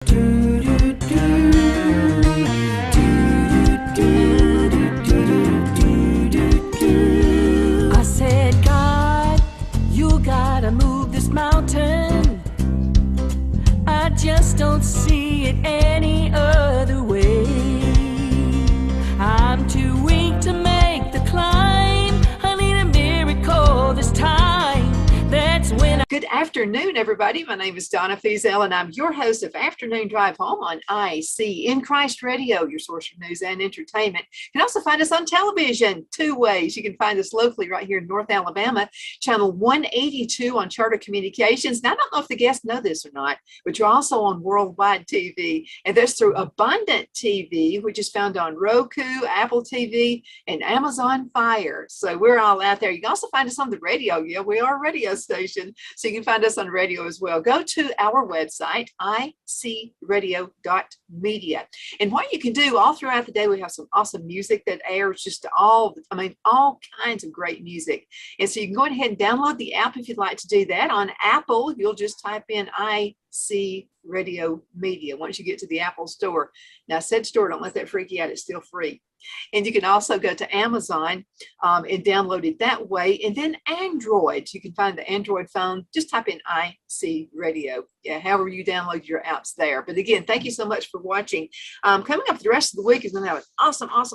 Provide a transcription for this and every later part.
I said, God, you gotta move this mountain. I just don't see it any other way. I'm too weak to make the climb. I need a miracle this time. That's when Good afternoon, everybody. My name is Donna Feazell, and I'm your host of Afternoon Drive Home on IC in Christ Radio, your source for news and entertainment. You can also find us on television two ways. You can find us locally right here in North Alabama, channel 182 on Charter Communications. Now, I don't know if the guests know this or not, but you're also on worldwide TV, and that's through Abundant TV, which is found on Roku, Apple TV, and Amazon Fire. So we're all out there. You can also find us on the radio. Yeah, we are a radio station. So you can find us on radio as well. Go to our website, icradio.media. And what you can do all throughout the day, we have some awesome music that airs, just all kinds of great music. And so you can go ahead and download the app if you'd like to do that. On Apple, you'll just type in IC Radio Media once you get to the Apple store. Now, I said store, don't let that freak you out. It's still free. And you can also go to Amazon and download it that way. And then Android, you can find the Android phone. Just type in IC Radio. Yeah, however you download your apps there. But again, thank you so much for watching. Coming up the rest of the week is going to have an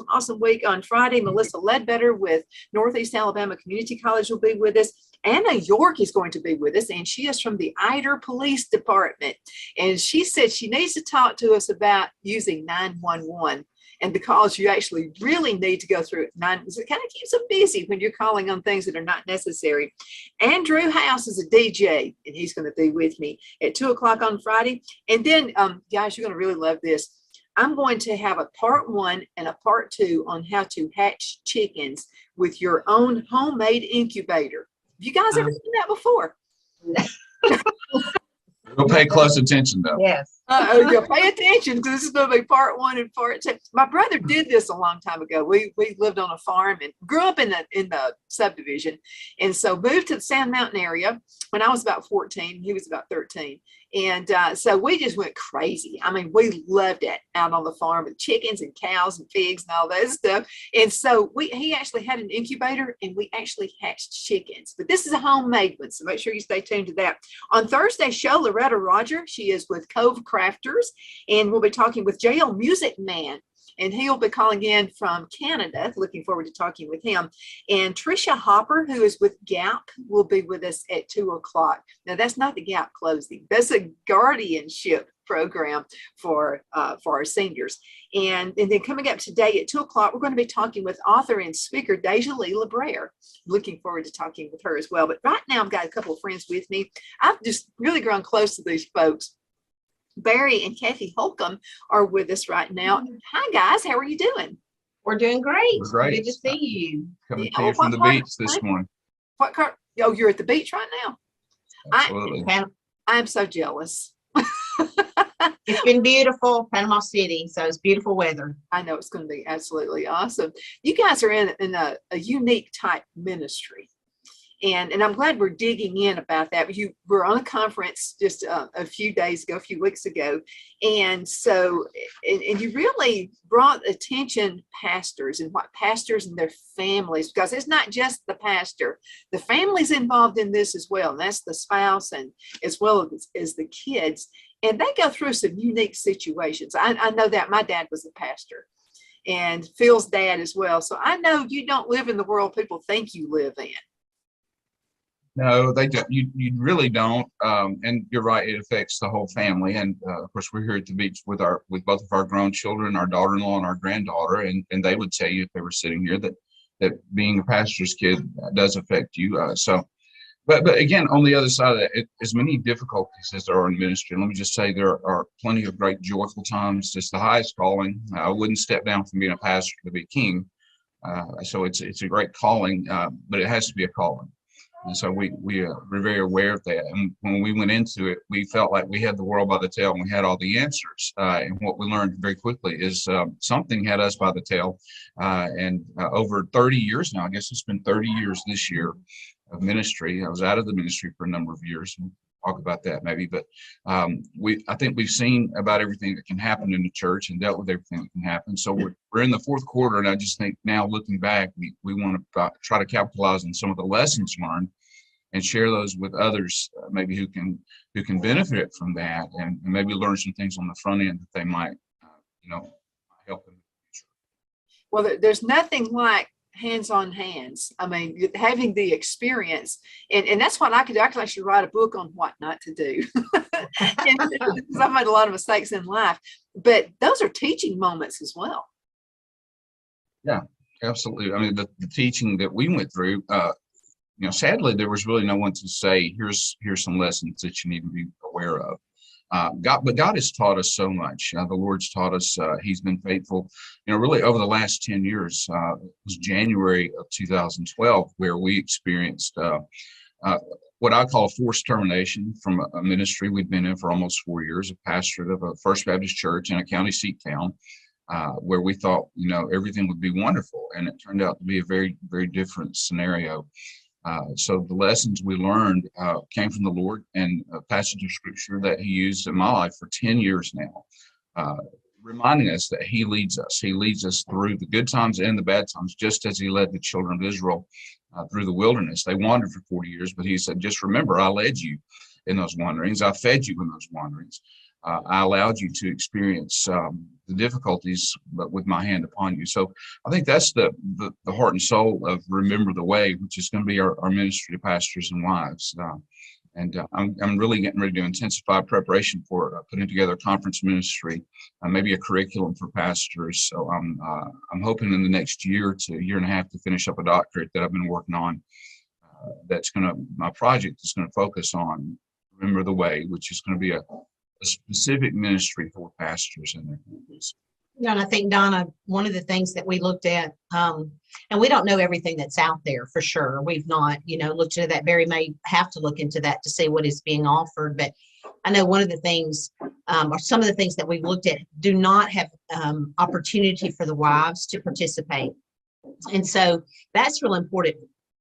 awesome week. On Friday, Melissa Ledbetter with Northeast Alabama Community College will be with us. Anna York is going to be with us, and she is from the Ider Police Department. And she said she needs to talk to us about using 911. And because you actually really need to go through it, it kind of keeps them busy when you're calling on things that are not necessary. Andrew House is a DJ, and he's going to be with me at 2 o'clock on Friday. And then, guys, you're going to really love this. I'm going to have a part 1 and a part 2 on how to hatch chickens with your own homemade incubator. Have you guys ever seen that before? We'll pay close attention, though. Yes. Pay attention, because this is going to be part 1 and part 2. My brother did this a long time ago. We lived on a farm and grew up in the subdivision, and so moved to the Sand Mountain area when I was about 14. He was about 13, and so we just went crazy. I mean, we loved it out on the farm with chickens and cows and pigs and all that stuff. And so he actually had an incubator, and we actually hatched chickens. But this is a homemade one, so make sure you stay tuned to that. On Thursday's show, Loretta Roger, she is with Cove Crafters, and we'll be talking with JL Music Man, and he'll be calling in from Canada. Looking forward to talking with him. And Tricia Hopper, who is with Gap, will be with us at 2 o'clock. Now, that's not the Gap closing. That's a guardianship program for our seniors. And then coming up today at 2 o'clock, we're going to be talking with author and speaker Deja Lee LeBrere. Looking forward to talking with her as well. But right now, I've got a couple of friends with me. I've just really grown close to these folks. Barry and Kathi Holcomb are with us right now. Hi, guys. How are you doing? We're doing great. We're great. Good to see you. Coming to you from the beach this morning. What car? Oh, you're at the beach right now? Absolutely. I'm so jealous. It's been beautiful, Panama City, so it's beautiful weather. I know it's going to be absolutely awesome. You guys are in a unique type ministry. And I'm glad we're digging in about that. You were on a conference just a few weeks ago. And so, and you really brought attention pastors and what pastors and their families, because it's not just the pastor, the family's involved in this as well. And that's the spouse and as well as the kids. And they go through some unique situations. I know that my dad was a pastor, and Phil's dad as well. So I know you don't live in the world people think you live in. No, they don't. You really don't. And you're right. It affects the whole family. And of course, we're here at the beach with both of our grown children, our daughter-in-law and our granddaughter. And they would tell you if they were sitting here that being a pastor's kid does affect you. But again, on the other side of that, as many difficulties as there are in ministry, let me just say there are plenty of great joyful times. It's the highest calling. I wouldn't step down from being a pastor to be king. So it's a great calling, but it has to be a calling. And so we're very aware of that. And when we went into it, we felt like we had the world by the tail and we had all the answers. And what we learned very quickly is something had us by the tail. And over 30 years now, I guess it's been 30 years this year of ministry. I was out of the ministry for a number of years. talk about that maybe. But I think we've seen about everything that can happen in the church and dealt with everything that can happen. So we're in the fourth quarter, and I just think now looking back, we want to try to capitalize on some of the lessons learned and share those with others, maybe who can benefit from that, and maybe learn some things on the front end that they might help them. Well, there's nothing like hands on hands. I mean, having the experience, and that's what I could do. I could actually write a book on what not to do. Because I've made a lot of mistakes in life, but those are teaching moments as well. Yeah, absolutely. I mean, the teaching that we went through, sadly, there was really no one to say, here's some lessons that you need to be aware of. But God has taught us so much. The Lord's taught us. He's been faithful. Really over the last 10 years. It was January of 2012 where we experienced what I call a forced termination from a ministry we'd been in for almost 4 years, a pastorate of a First Baptist church in a county seat town, where we thought everything would be wonderful, and it turned out to be a very, very different scenario. So the lessons we learned came from the Lord, and a passage of scripture that he used in my life for 10 years now, reminding us that he leads us. He leads us through the good times and the bad times, just as he led the children of Israel through the wilderness. They wandered for 40 years, but he said, just remember, I led you in those wanderings. I fed you in those wanderings. I allowed you to experience the difficulties, but with my hand upon you. So I think that's the heart and soul of Remember the Way, which is going to be our ministry to pastors and wives. I'm really getting ready to intensify preparation for putting together a conference ministry, maybe a curriculum for pastors. So I'm hoping in the next year to year and a half to finish up a doctorate that I've been working on. My project is going to focus on Remember the Way, which is going to be a specific ministry for pastors and their families. And I think, Donna, one of the things that we looked at, and we don't know everything that's out there for sure. We've not, looked into that. Barry may have to look into that to see what is being offered. But I know one of the things, or some of the things that we've looked at, do not have opportunity for the wives to participate. And so that's real important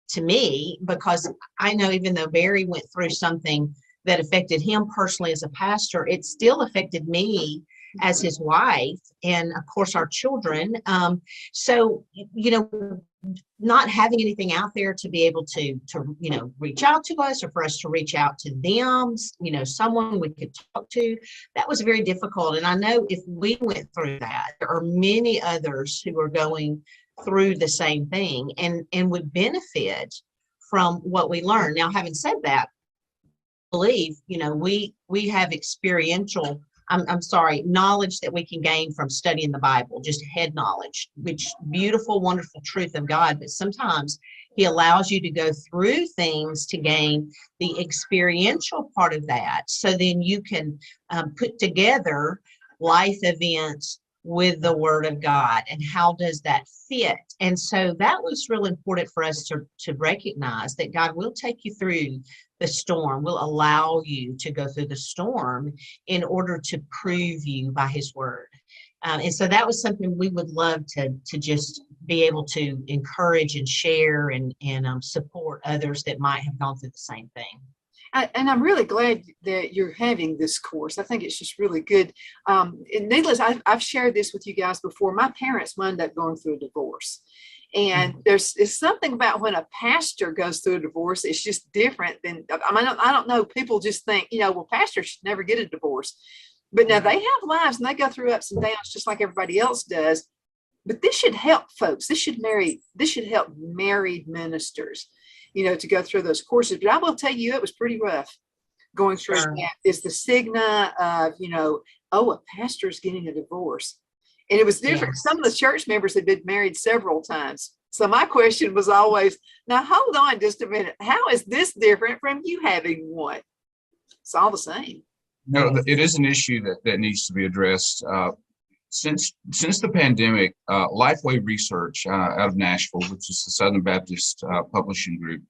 to me, because I know even though Barry went through something that affected him personally as a pastor, it still affected me as his wife, and of course our children. So, not having anything out there to be able to reach out to us, or for us to reach out to them, someone we could talk to, that was very difficult. And I know if we went through that, there are many others who are going through the same thing and would benefit from what we learned. Now, having said that, believe we have experiential knowledge that we can gain from studying the Bible, just head knowledge, which beautiful, wonderful truth of God. But sometimes he allows you to go through things to gain the experiential part of that, so then you can put together life events with the Word of God, and how does that fit. And so that was real important for us to recognize that God will take you through the storm, will allow you to go through the storm in order to prove you by his Word. And so that was something we would love to just be able to encourage and share and support others that might have gone through the same thing. And I'm really glad that you're having this course. I think it's just really good. And needless, I've shared this with you guys before. My parents wound up going through a divorce. And there's something about when a pastor goes through a divorce, it's just different than, I don't know, people just think, well, pastors should never get a divorce. But now they have lives and they go through ups and downs just like everybody else does. But this should help folks. This should help married ministers, to go through those courses. But I will tell you, it was pretty rough going through that. It's the stigma of, a pastor's getting a divorce. And it was different. Yeah. Some of the church members had been married several times. So my question was always, now hold on just a minute. How is this different from you having one? It's all the same. No, it is an issue that needs to be addressed. Since the pandemic, Lifeway Research out of Nashville, which is the Southern Baptist Publishing Group,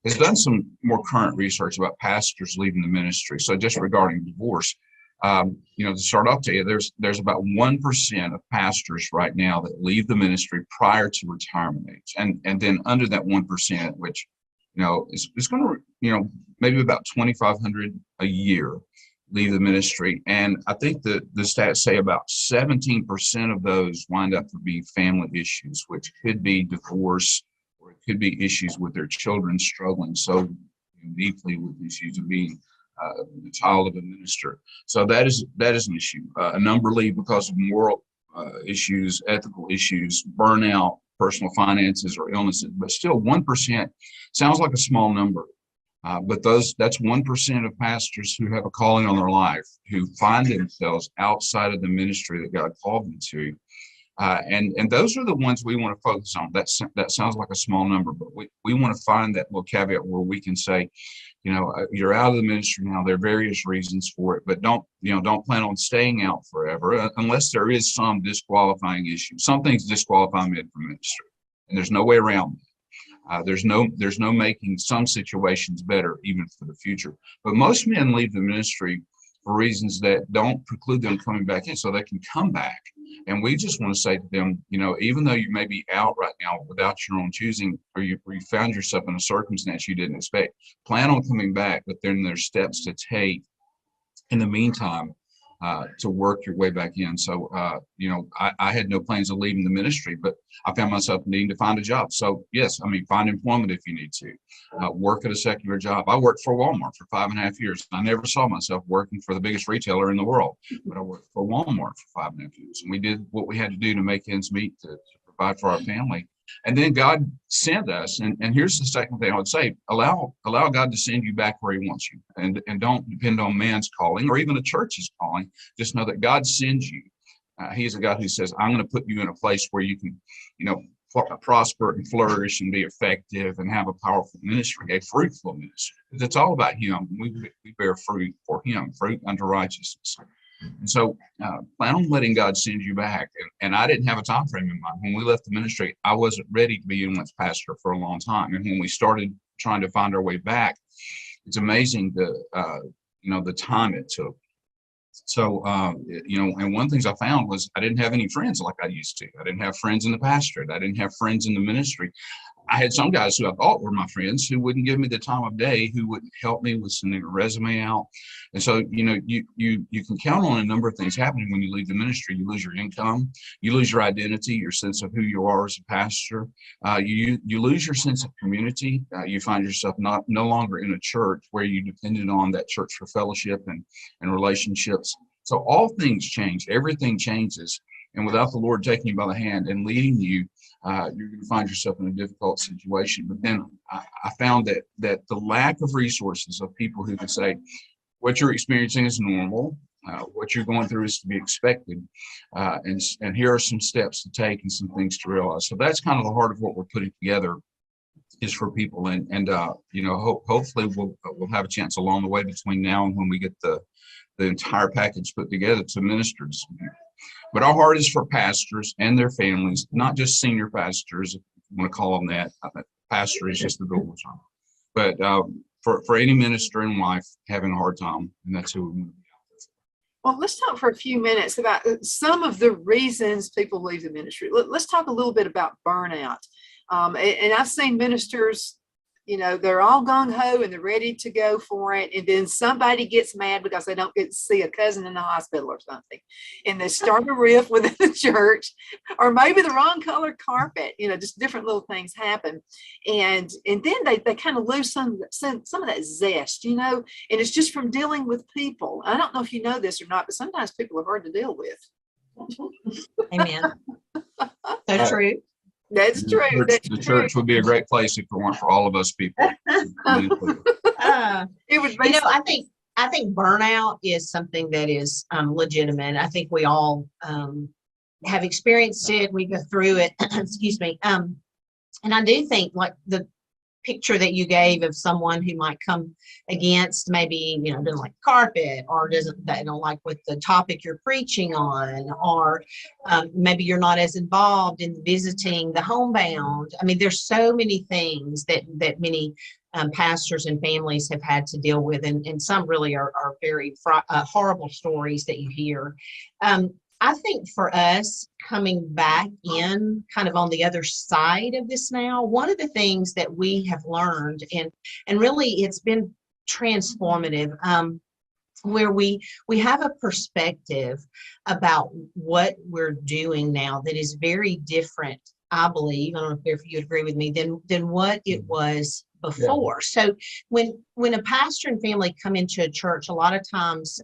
has done some more current research about pastors leaving the ministry. So just regarding divorce, to start off, to you, there's about 1% of pastors right now that leave the ministry prior to retirement age, and then under that 1%, which it's going to, maybe about 2,500 a year leave the ministry. And I think that the stats say about 17% of those wind up to be family issues, which could be divorce, or it could be issues with their children struggling so deeply with issues of being the child of a minister. So that is an issue. A number leave because of moral issues, ethical issues, burnout, personal finances, or illnesses. But still, 1% sounds like a small number. But that's 1% of pastors who have a calling on their life, who find themselves outside of the ministry that God called them to. And those are the ones we want to focus on. That sounds like a small number, but we want to find that little caveat where we can say, you're out of the ministry now. There are various reasons for it, but don't plan on staying out forever unless there is some disqualifying issue. Some things disqualify men from ministry, and there's no way around that. There's no making some situations better, even for the future. But most men leave the ministry for reasons that don't preclude them coming back in, so they can come back. And we just want to say to them, even though you may be out right now without your own choosing, or you found yourself in a circumstance you didn't expect, plan on coming back, but then there's steps to take in the meantime to work your way back in. So, I had no plans of leaving the ministry, but I found myself needing to find a job. So yes, find employment if you need to. Work at a secular job. I worked for Walmart for 5.5 years. I never saw myself working for the biggest retailer in the world, but I worked for Walmart for 5.5 years. And we did what we had to do to make ends meet, to provide for our family. And then God sent us, and here's the second thing I would say: allow God to send you back where He wants you, and don't depend on man's calling or even a church's calling. Just know that God sends you. He's a God who says, "I'm going to put you in a place where you can, prosper and flourish and be effective and have a powerful ministry, a fruitful ministry." It's all about Him. We bear fruit for Him, fruit unto righteousness. And so plan on letting God send you back. And I didn't have a time frame in mind. When we left the ministry, I wasn't ready to be anyone's pastor for a long time. And when we started trying to find our way back, it's amazing the time it took. So, and one of the things I found was I didn't have any friends like I used to. I didn't have friends in the pastorate. I didn't have friends in the ministry. I had some guys who I thought were my friends who wouldn't give me the time of day, who wouldn't help me with sending a resume out. And so, you can count on a number of things happening when you leave the ministry. You lose your income, you lose your identity, your sense of who you are as a pastor. You lose your sense of community. You find yourself no longer in a church where you depended on that church for fellowship and relationships. So all things change. Everything changes. And without the Lord taking you by the hand and leading you, you're going to find yourself in a difficult situation. But then I found that the lack of resources of people who could say, what you're experiencing is normal, what you're going through is to be expected, and here are some steps to take and some things to realize. So that's kind of the heart of what we're putting together, is for people. And hopefully we'll have a chance along the way between now and when we get the entire package put together to minister to some people. But our heart is for pastors and their families, not just senior pastors, if you want to call them that. Pastor is just the biblical term. But for any minister and wife having a hard time, and that's who we want to be. Well, let's talk for a few minutes about some of the reasons people leave the ministry. Let's talk a little bit about burnout. And I've seen ministers, they're all gung-ho and they're ready to go for it. And then somebody gets mad because they don't get to see a cousin in the hospital or something. And they start a riff within the church, or maybe the wrong color carpet, just different little things happen. And then they kind of lose some of that zest, and it's just from dealing with people. I don't know if you know this or not, but sometimes people are hard to deal with. Amen. So true. That's true. The church would be a great place if it weren't for all of us people. It would be. I think burnout is something that is legitimate. I think we all have experienced it. We go through it. Excuse me. And I do think, like the picture that you gave of someone who might come against, maybe doesn't like carpet, or they don't like what the topic you're preaching on, or maybe you're not as involved in visiting the homebound. There's so many things that many pastors and families have had to deal with, and some really are very horrible stories that you hear. I think for us coming back in kind of on the other side of this now, one of the things that we have learned, and really it's been transformative, where we have a perspective about what we're doing now that is very different, I believe, I don't know if you agree with me, than what it was before. Yeah. So when a pastor and family come into a church, a lot of times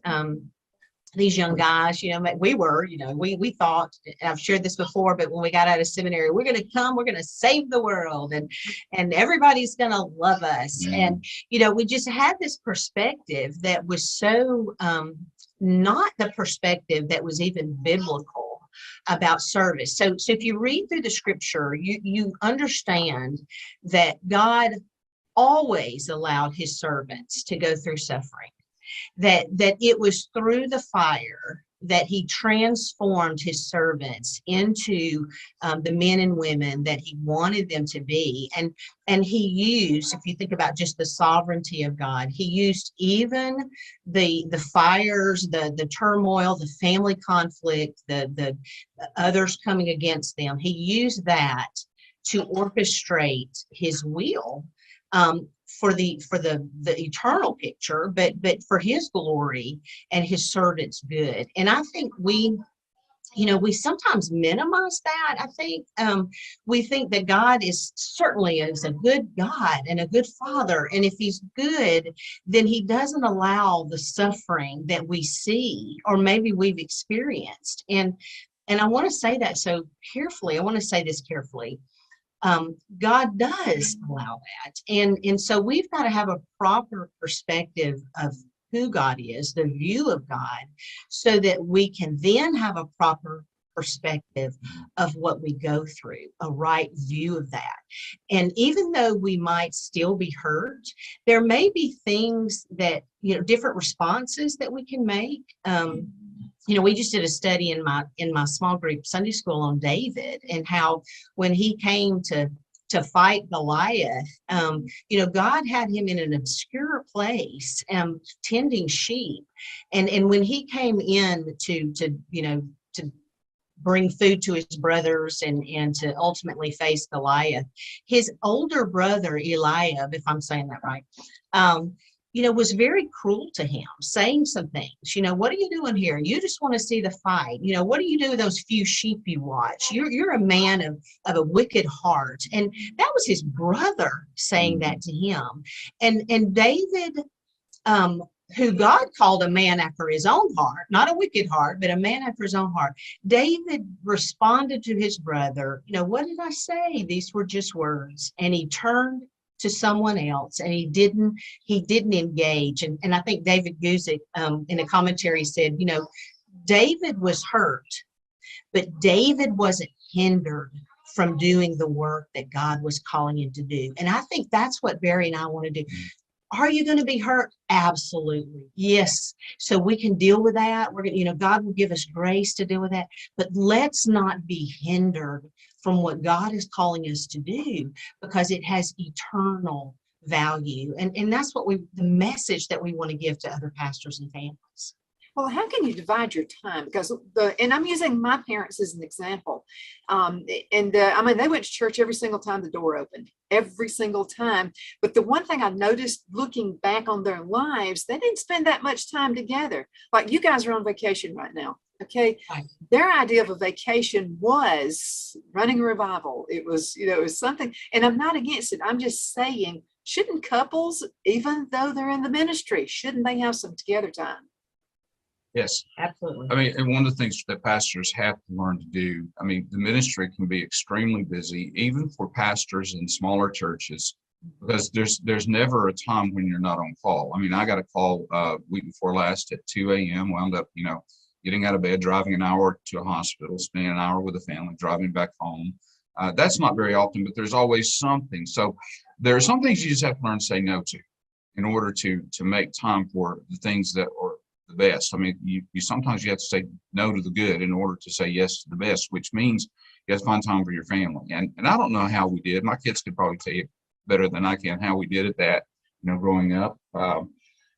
these young guys, we thought, I've shared this before, but when we got out of seminary, we're going to come, we're going to save the world, and everybody's going to love us. And, we just had this perspective that was so not the perspective that was even biblical about service. So if you read through the scripture, you understand that God always allowed his servants to go through suffering. That it was through the fire that he transformed his servants into the men and women that he wanted them to be. And he used, if you think about just the sovereignty of God, he used even the fires, the turmoil, the family conflict, the others coming against them. He used that to orchestrate his will. For the eternal picture, but for his glory and his servants' good. And I think we sometimes minimize that. I think we think that God is a good God and a good father. And if he's good, then he doesn't allow the suffering that we see or maybe we've experienced. And I want to say that so carefully. I want to say this carefully. God does allow that. And so we've got to have a proper perspective of who God is, the view of God, so that we can then have a proper perspective of what we go through, a right view of that. And even though we might still be hurt, there may be things that, different responses that we can make. We just did a study in my small group Sunday school on David and how when he came to fight Goliath, God had him in an obscure place, tending sheep. And when he came in to bring food to his brothers and to ultimately face Goliath, his older brother, Eliab, if I'm saying that right, was very cruel to him, saying some things. What are you doing here? You just want to see the fight. What do you do with those few sheep you watch? You're a man of a wicked heart. And that was his brother saying that to him. And David, who God called a man after his own heart, not a wicked heart, but a man after his own heart, David responded to his brother, what did I say? These were just words. And he turned to someone else, and he didn't engage. And I think David Guzik in a commentary said, David was hurt, but David wasn't hindered from doing the work that God was calling him to do. And I think that's what Barry and I want to do. Are you going to be hurt? Absolutely. Yes. So we can deal with that. We're going to, God will give us grace to deal with that, but let's not be hindered from what God is calling us to do, because it has eternal value. And that's what the message that we want to give to other pastors and families. Well, how can you divide your time? Because and I'm using my parents as an example. They went to church every single time the door opened, every single time. But the one thing I noticed looking back on their lives, they didn't spend that much time together. Like you guys are on vacation right now. Okay. Their idea of a vacation was running a revival. It was something, and I'm not against it. I'm just saying, shouldn't couples, even though they're in the ministry, shouldn't they have some together time? Yes, absolutely. And one of the things that pastors have to learn to do, the ministry can be extremely busy, even for pastors in smaller churches, because there's never a time when you're not on call. I got a call week before last at 2 a.m., wound up, getting out of bed, driving an hour to a hospital, spending an hour with the family, driving back home. That's not very often, but there's always something. So there are some things you just have to learn to say no to in order to make time for the things that are the best. You sometimes you have to say no to the good in order to say yes to the best, which means you have to find time for your family. And I don't know how we did. My kids could probably tell you better than I can how we did at that, growing up.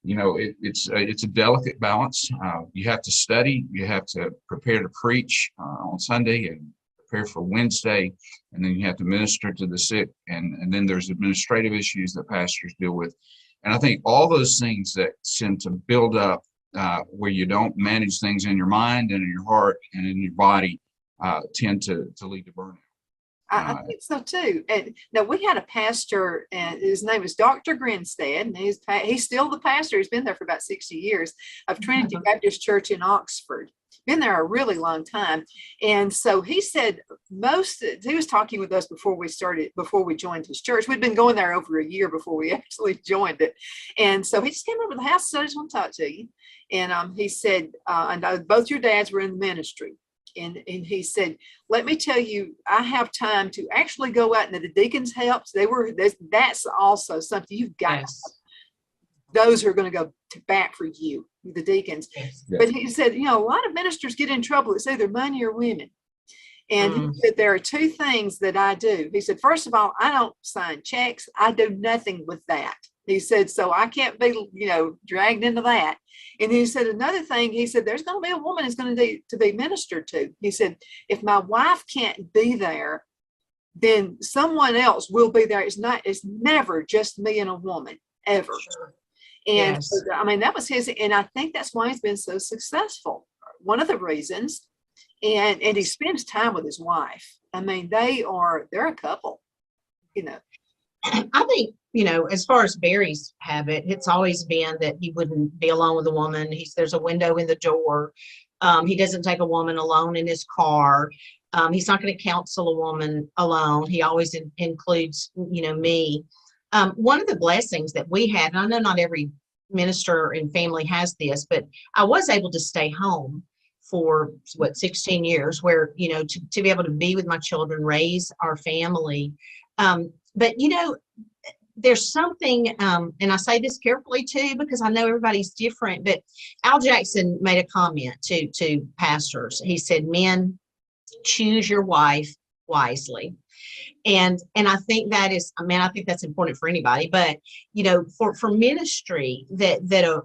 it's a delicate balance. You have to study, you have to prepare to preach on Sunday and prepare for Wednesday, and then you have to minister to the sick, and then there's administrative issues that pastors deal with. And I think all those things that tend to build up where you don't manage things in your mind and in your heart and in your body tend to lead to burnout. I think so too. And now we had a pastor, and his name is Dr. Grinstead, and he's still the pastor. He's been there for about 60 years of Trinity Baptist Church in Oxford. Been there a really long time. And so he said he was talking with us before we joined his church. We'd been going there over a year before we actually joined it. And so he just came over to the house and said, I just want to talk to you. And he said, and both your dads were in the ministry. And he said, let me tell you, I have time to actually go out, and the deacons helps. That's also something you've got. Yes. Those are going to go to bat for you, the deacons. Yes. But he said, a lot of ministers get in trouble. It's either money or women. And he said, there are two things that I do. He said, first of all, I don't sign checks. I do nothing with that. He said, so I can't be, dragged into that. And he said, another thing, he said, there's going to be a woman that's going to need to be ministered to. He said, if my wife can't be there, then someone else will be there. It's never just me and a woman, ever. Sure. And Yes. so, that was his, and I think that's why he's been so successful. One of the reasons, and he spends time with his wife. They're a couple, I think, as far as Barry's habit, it's always been that he wouldn't be alone with a woman. There's a window in the door. He doesn't take a woman alone in his car. He's not going to counsel a woman alone. He always includes, me. One of the blessings that we had, and I know not every minister and family has this, but I was able to stay home for 16 years, where, to be able to be with my children, raise our family. But, there's something, and I say this carefully too, because I know everybody's different, but Al Jackson made a comment to pastors. He said, men, choose your wife wisely. And I think that is, I think that's important for anybody, but, for ministry, that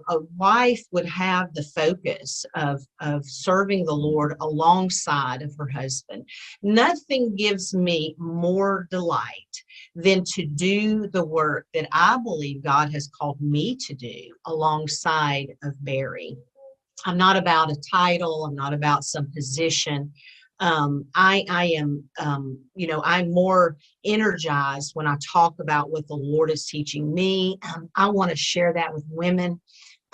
a wife would have the focus of serving the Lord alongside of her husband. Nothing gives me more delight than to do the work that I believe God has called me to do alongside of Barry. I'm not about a title. I'm not about some position. I am, I'm more energized when I talk about what the Lord is teaching me. I want to share that with women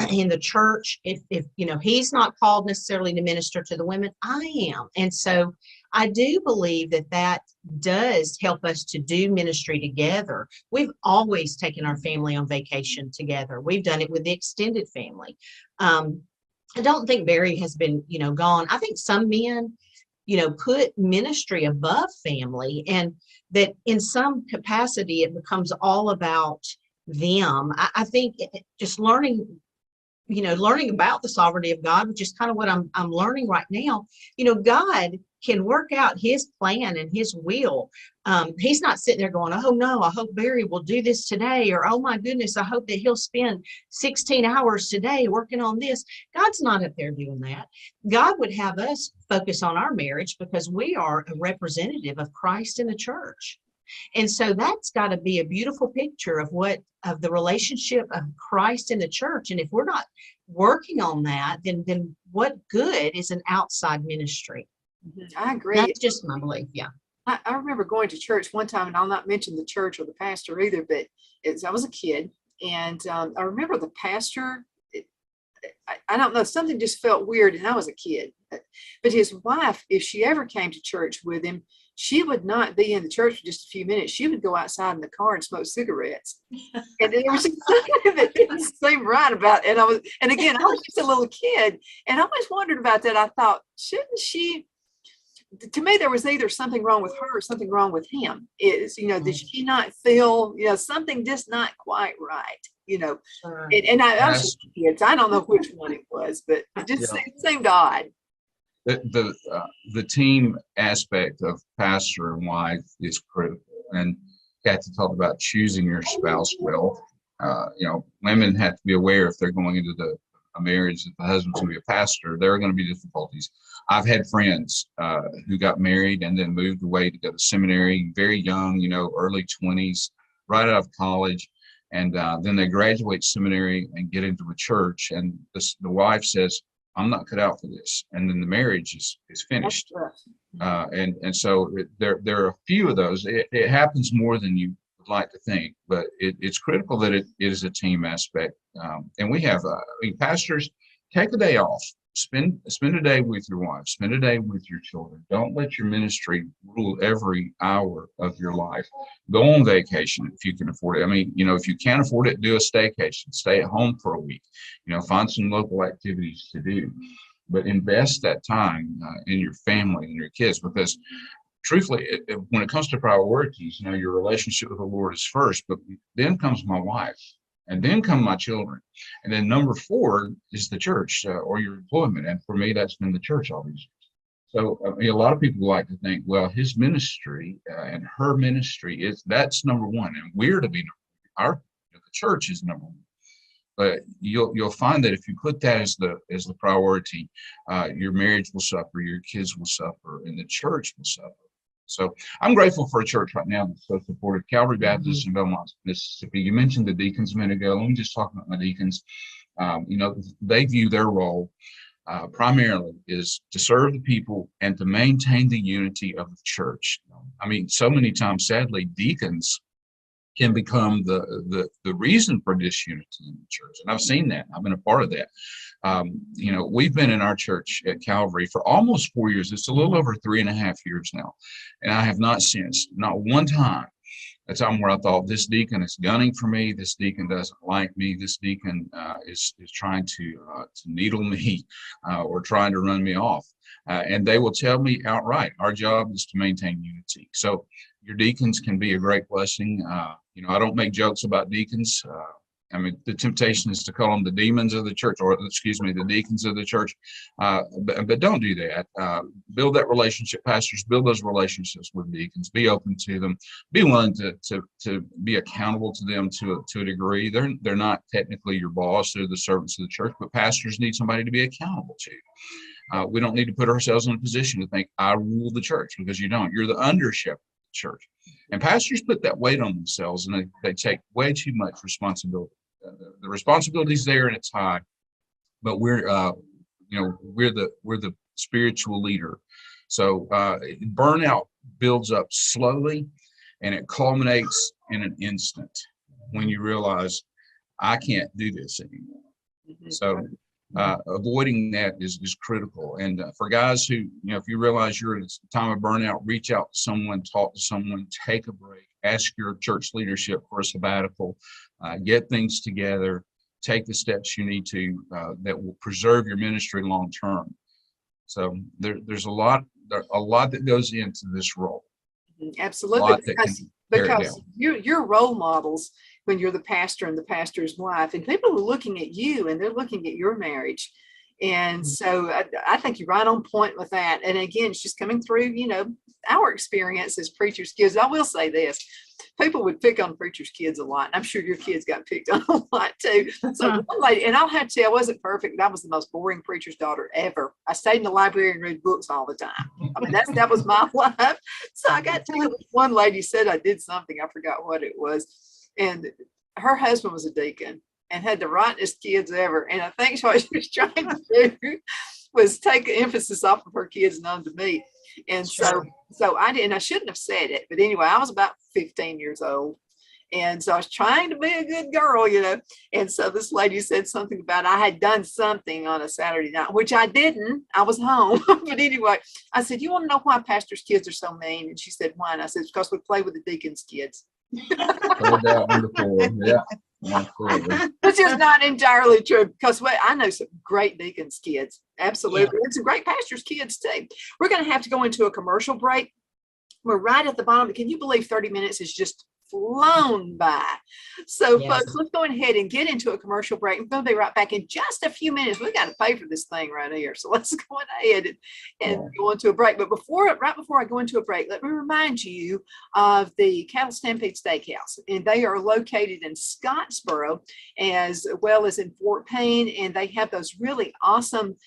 in the church. If he's not called necessarily to minister to the women, I am. And so I do believe that does help us to do ministry together. We've always taken our family on vacation together. We've done it with the extended family. I don't think Barry has been, gone. I think some men, put ministry above family, and that in some capacity it becomes all about them. I think just learning about the sovereignty of God, which is kind of what I'm learning right now. God can work out his plan and his will. He's not sitting there going, oh no, I hope Barry will do this today, or oh my goodness, I hope that he'll spend 16 hours today working on this. God's not up there doing that. God would have us focus on our marriage because we are a representative of Christ in the church. And so that's got to be a beautiful picture of the relationship of Christ in the church. And if we're not working on that, then what good is an outside ministry? I agree. That's just my belief. Yeah. I remember going to church one time, and I'll not mention the church or the pastor either, but I was a kid, and I remember the pastor, I don't know, something just felt weird, and I was a kid. But his wife, if she ever came to church with him, she would not be in the church for just a few minutes. She would go outside in the car and smoke cigarettes. And there was something that didn't seem right about it. And again, I was just a little kid, and I always wondered about that. I thought, shouldn't she? To me, there was either something wrong with her or something wrong with him. Did she not feel, something just not quite right, Sure. And I was just kids. I don't know which one it was, but it seemed odd. The team aspect of pastor and wife is critical. And Kathi talked about choosing your spouse well. Women have to be aware if they're going into a marriage, if the husband's going to be a pastor, there are going to be difficulties. I've had friends who got married and then moved away to go to seminary, very young, early 20s, right out of college. And then they graduate seminary and get into a church. And the wife says, I'm not cut out for this. And then the marriage is finished. And so there are a few of those. It happens more than you would like to think, but it's critical that it is a team aspect. And we have, pastors, take a day off. Spend a day with your wife, spend a day with your children. Don't let your ministry rule every hour of your life. Go on vacation if you can afford it. If you can't afford it, do a staycation, stay at home for a week, find some local activities to do, but invest that time in your family and your kids, because truthfully, when it comes to priorities, your relationship with the Lord is first, but then comes my wife. And then come my children. And then number 4 is the church or your employment. And for me, that's been the church all these years. So a lot of people like to think, well, his ministry and her ministry that's number 1. And we're to be the church is number 1. But you'll find that if you put that as the priority, your marriage will suffer, your kids will suffer, and the church will suffer. So I'm grateful for a church right now that's so supportive. Calvary Baptist in Belmont, Mississippi. You mentioned the deacons a minute ago. Let me just talk about my deacons. They view their role primarily is to serve the people and to maintain the unity of the church. So many times, sadly, deacons can become the reason for disunity in the church. And I've seen that. I've been a part of that. We've been in our church at Calvary for almost 4 years. It's a little over 3.5 years now. And I have not sensed, not one time, a time where I thought this deacon is gunning for me. This deacon doesn't like me. This deacon is trying to needle me or trying to run me off. And they will tell me outright, our job is to maintain unity. So your deacons can be a great blessing. I don't make jokes about deacons. The temptation is to call them the demons of the church, or the deacons of the church. But don't do that. Build that relationship, pastors. Build those relationships with deacons. Be open to them. Be willing to be accountable to them to a degree. They're not technically your boss. They're the servants of the church, but pastors need somebody to be accountable to. We don't need to put ourselves in a position to think I rule the church, because you don't. You're the under shepherd of the church. And pastors put that weight on themselves, and they take way too much responsibility. The responsibility is there and it's high, but we're the spiritual leader. So burnout builds up slowly, and it culminates in an instant when you realize I can't do this anymore. Mm-hmm. So avoiding that is critical. And for guys who, if you realize you're at a time of burnout, reach out to someone, talk to someone, take a break, ask your church leadership for a sabbatical, get things together, take the steps you need to that will preserve your ministry long term. So there's a lot that goes into this role. Absolutely, because you're role models when you're the pastor and the pastor's wife, and people are looking at you and they're looking at your marriage. And so I think you're right on point with that. And again, it's just coming through, our experience as preachers' kids. I will say this, people would pick on preachers' kids a lot. And I'm sure your kids got picked on a lot too. So one lady, and I'll have to say I wasn't perfect. I was the most boring preacher's daughter ever. I stayed in the library and read books all the time. That was my life. So I got to one lady said I did something. I forgot what it was. And her husband was a deacon and had the rightest kids ever. And I think what she was trying to do was take the emphasis off of her kids and onto me. And so I didn't, I shouldn't have said it, but anyway, I was about 15 years old. And so I was trying to be a good girl, And so this lady said something about I had done something on a Saturday night, which I didn't. I was home. But anyway, I said, you want to know why pastors' kids are so mean? And she said, why? And I said, it's because we play with the deacons' kids. Yeah. Which is not entirely true, because I know some great deacons' kids. Absolutely. And some great pastors' kids too. We're going to have to go into a commercial break. We're right at the bottom. Can you believe 30 minutes is just flown by. So Yes. folks, let's go ahead and get into a commercial break. We're going to be right back in just a few minutes. We got to pay for this thing right here. So let's go ahead and go into a break. But right before I go into a break, let me remind you of the Cattle Stampede Steakhouse. And they are located in Scottsboro as well as in Fort Payne. And they have those really awesome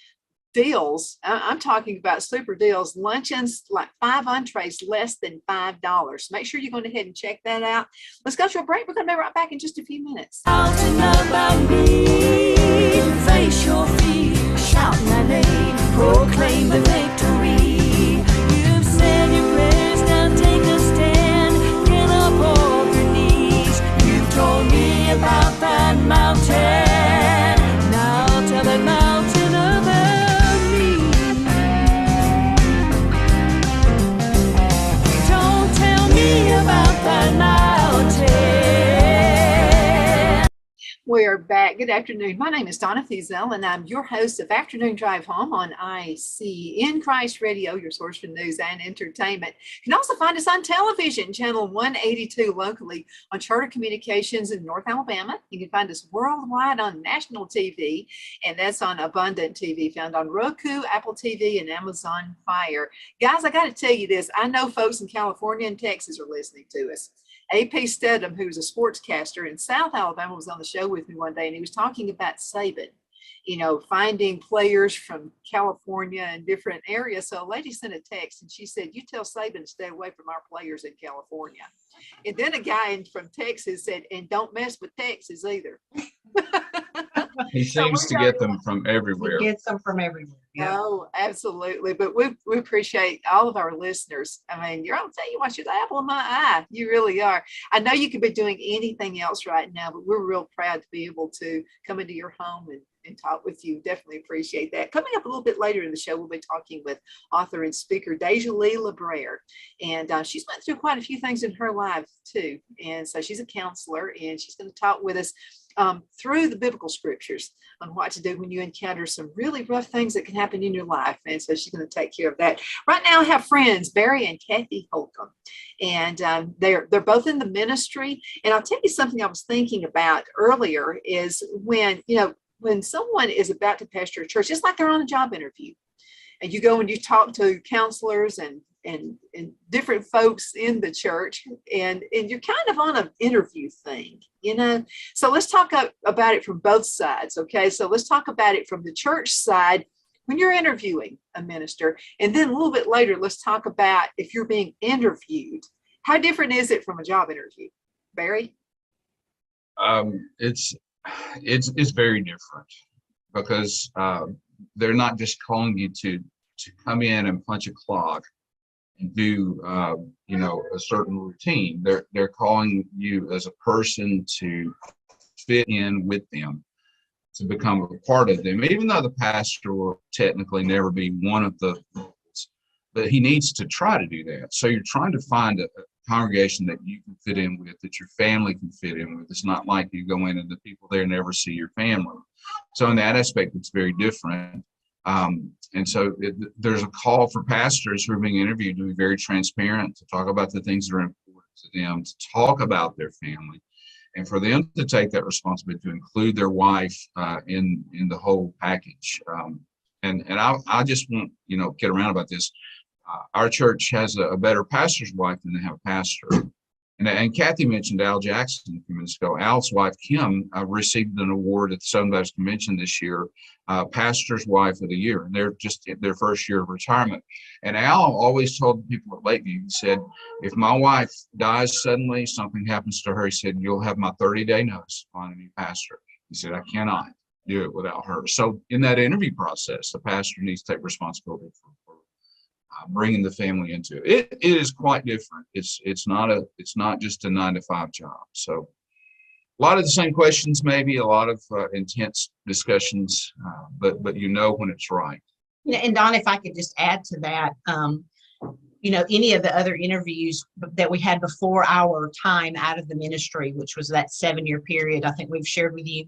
deals. I'm talking about super deals, luncheons, like 5 entrees, less than $5. Make sure you're going ahead and check that out. Let's go to a break. We're going to be right back in just a few minutes. Shouting about me, face your fear, shout my name, proclaim the victory. You've said your prayers, now take a stand, get up off your knees. You've told me about that mountain, now tell that mountain about me. Don't tell me about that mountain. We are back. Good afternoon. My name is Donna Fiesel, and I'm your host of Afternoon Drive Home on IC in Christ Radio, your source for news and entertainment. You can also find us on television, channel 182 locally on Charter Communications in North Alabama. You can find us worldwide on national TV, and that's on Abundant TV, found on Roku, Apple TV, and Amazon Fire. Guys, I got to tell you this. I know folks in California and Texas are listening to us. AP Stedham, who's a sportscaster in South Alabama, was on the show with me one day, and he was talking about Saban, finding players from California and different areas. So a lady sent a text, and she said, you tell Saban to stay away from our players in California. And then a guy from Texas said, and don't mess with Texas either. He seems to get them from everywhere. He gets them from everywhere. Yeah. Oh, absolutely. But we appreciate all of our listeners. I mean, I'll tell you what, you're the apple of my eye. You really are. I know you could be doing anything else right now, but we're real proud to be able to come into your home and talk with you. Definitely appreciate that. Coming up a little bit later in the show, we'll be talking with author and speaker Deja Lee LeBrere. And she's went through quite a few things in her life too. And so she's a counselor, and she's going to talk with us through the biblical scriptures on what to do when you encounter some really rough things that can happen in your life. And so she's going to take care of that. Right now I have friends, Barry and Kathi Holcomb, and they're both in the ministry. And I'll tell you something I was thinking about earlier is when someone is about to pastor a church, it's like they're on a job interview, and you go and you talk to counselors and different folks in the church, and you're kind of on an interview thing, So let's talk about it from both sides, okay? So let's talk about it from the church side when you're interviewing a minister, and then a little bit later, let's talk about if you're being interviewed. How different is it from a job interview, Barry? It's very different because they're not just calling you to come in and punch a clock and do a certain routine. They're calling you as a person to fit in with them, to become a part of them, even though the pastor will technically never be one of the roles, but he needs to try to do that. So you're trying to find a congregation that you can fit in with, that your family can fit in with. It's not like you go in and the people there never see your family. So in that aspect, it's very different. And so there's a call for pastors who are being interviewed to be very transparent, to talk about the things that are important to them, to talk about their family, and for them to take that responsibility to include their wife in the whole package. And I just want get around about this. Our church has a better pastor's wife than they have a pastor. And Kathi mentioned Al Jackson a few minutes ago. Al's wife, Kim, received an award at the Southern Baptist Convention this year, Pastor's Wife of the Year. And they're just in their first year of retirement. And Al always told the people at Lakeview, he said, if my wife dies suddenly, something happens to her, he said, you'll have my 30-day notice to find a new pastor. He said, I cannot do it without her. So in that interview process, the pastor needs to take responsibility for bringing the family into it. It is quite different. It's not just a 9-to-5 job. So a lot of the same questions, maybe a lot of intense discussions, but when it's right. And Don, if I could just add to that, any of the other interviews that we had before our time out of the ministry, which was that 7-year period, I think we've shared with you,